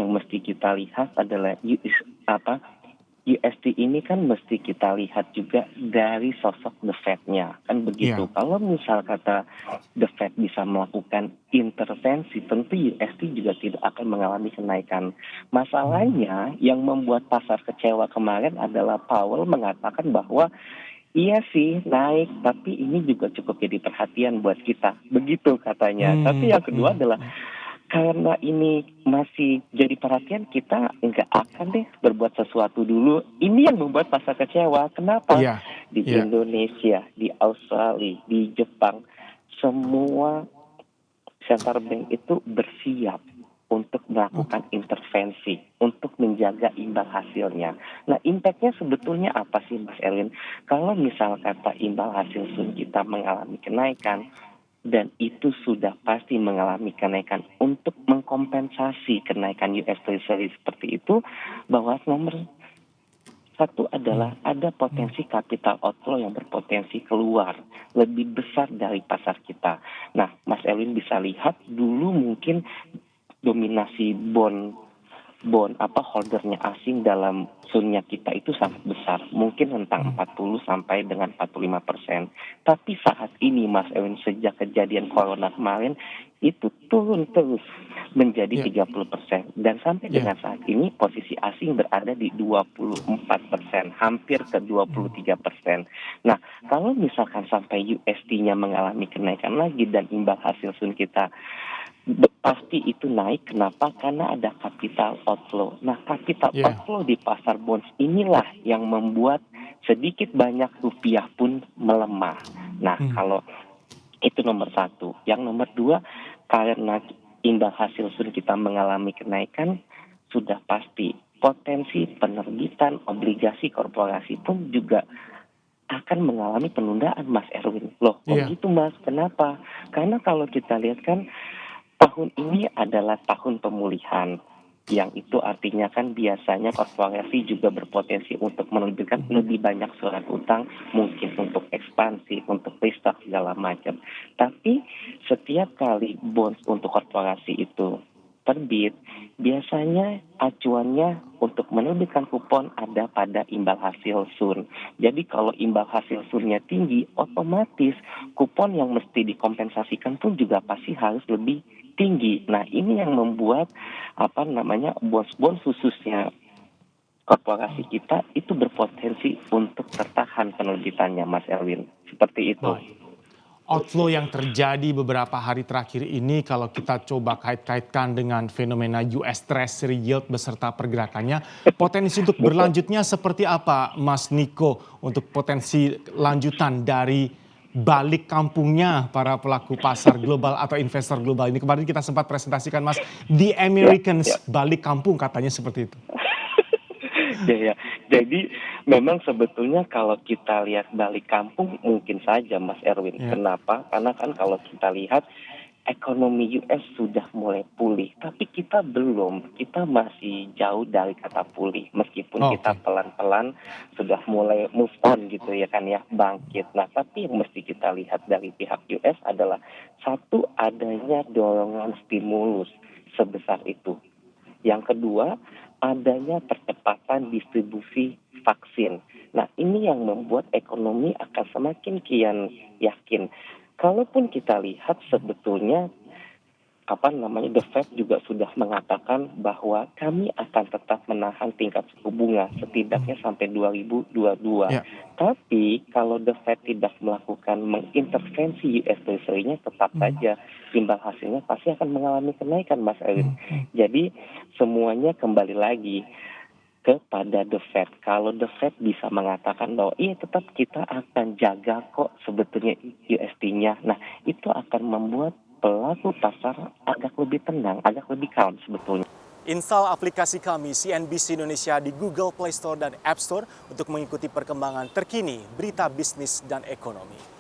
yang mesti kita lihat adalah USD ini kan mesti kita lihat juga dari sosok The Fed-nya, kan begitu. Iya. Kalau misal kata The Fed bisa melakukan intervensi, tentu USD juga tidak akan mengalami kenaikan. Masalahnya yang membuat pasar kecewa kemarin adalah Powell mengatakan bahwa iya sih naik, tapi ini juga cukup jadi perhatian buat kita. Begitu katanya. Tapi yang kedua adalah karena ini masih jadi perhatian, kita nggak akan deh berbuat sesuatu dulu. Ini yang membuat pasar kecewa. Kenapa? Iya. Di Iya. Indonesia, di Australia, di Jepang, semua central bank itu bersiap untuk melakukan intervensi, untuk menjaga imbal hasilnya. Nah, impact-nya sebetulnya apa sih, Mas Erwin? Kalau misal kata imbal hasil sun kita mengalami kenaikan, dan itu sudah pasti mengalami kenaikan untuk mengkompensasi kenaikan US Treasury seperti itu, bahwa nomor satu adalah ada potensi capital outflow yang berpotensi keluar lebih besar dari pasar kita. Nah, Mas Erwin bisa lihat dulu mungkin dominasi bond holdernya asing dalam sunnya kita itu sangat besar, mungkin rentang 40 sampai dengan 45%. Tapi saat ini Mas Erwin, sejak kejadian corona kemarin itu turun terus menjadi 30%, dan sampai dengan saat ini posisi asing berada di 24%, hampir ke 23%. Nah, kalau misalkan sampai USD-nya mengalami kenaikan lagi dan imbal hasil sun kita pasti itu naik. Kenapa? Karena ada capital outflow. Nah, capital outflow di pasar bonds inilah yang membuat sedikit banyak rupiah pun melemah. Nah, kalau itu nomor satu. Yang nomor dua, karena imbal hasil sun kita mengalami kenaikan, sudah pasti potensi penerbitan obligasi korporasi pun juga akan mengalami penundaan, Mas Erwin. Loh, kok gitu, Mas? Kenapa? Karena kalau kita lihat kan tahun ini adalah tahun pemulihan, yang itu artinya kan biasanya korporasi juga berpotensi untuk menerbitkan lebih banyak surat utang, mungkin untuk ekspansi, untuk restock segala macam. Tapi setiap kali bonds untuk korporasi itu terbit, biasanya acuannya untuk menerbitkan kupon ada pada imbal hasil sun. Jadi kalau imbal hasil sunnya tinggi, otomatis kupon yang mesti dikompensasikan pun juga pasti harus lebih tinggi. Nah, ini yang membuat bonds khususnya korporasi kita itu berpotensi untuk tertahan penerbitannya, Mas Erwin. Seperti itu. Outflow yang terjadi beberapa hari terakhir ini kalau kita coba kait-kaitkan dengan fenomena US Treasury yield beserta pergerakannya, potensi untuk berlanjutnya seperti apa, Mas Niko, untuk potensi lanjutan dari balik kampungnya para pelaku pasar global atau investor global ini? Kemarin kita sempat presentasikan, Mas, The Americans balik kampung, katanya seperti itu. Ya. Jadi memang sebetulnya kalau kita lihat balik kampung mungkin saja, Mas Erwin. Kenapa? Karena kan kalau kita lihat ekonomi US sudah mulai pulih, tapi kita belum. Kita masih jauh dari kata pulih, meskipun kita pelan-pelan sudah mulai move on gitu ya kan ya, bangkit. Nah, tapi yang mesti kita lihat dari pihak US adalah satu, adanya dorongan stimulus sebesar itu. Yang kedua, adanya percepatan distribusi vaksin. Nah, ini yang membuat ekonomi akan semakin kian yakin. Kalaupun kita lihat sebetulnya The Fed juga sudah mengatakan bahwa kami akan tetap menahan tingkat suku bunga setidaknya sampai 2022. Tapi kalau The Fed tidak melakukan mengintervensi US Treasury-nya, tetap saja imbal hasilnya pasti akan mengalami kenaikan, Mas Erwin. Jadi semuanya kembali lagi kepada The Fed. Kalau The Fed bisa mengatakan bahwa iya tetap kita akan jaga kok sebetulnya USD-nya. Nah, itu akan membuat pelaku pasar agak lebih tenang, agak lebih calm sebetulnya. Install aplikasi kami CNBC Indonesia di Google Play Store dan App Store untuk mengikuti perkembangan terkini berita bisnis dan ekonomi.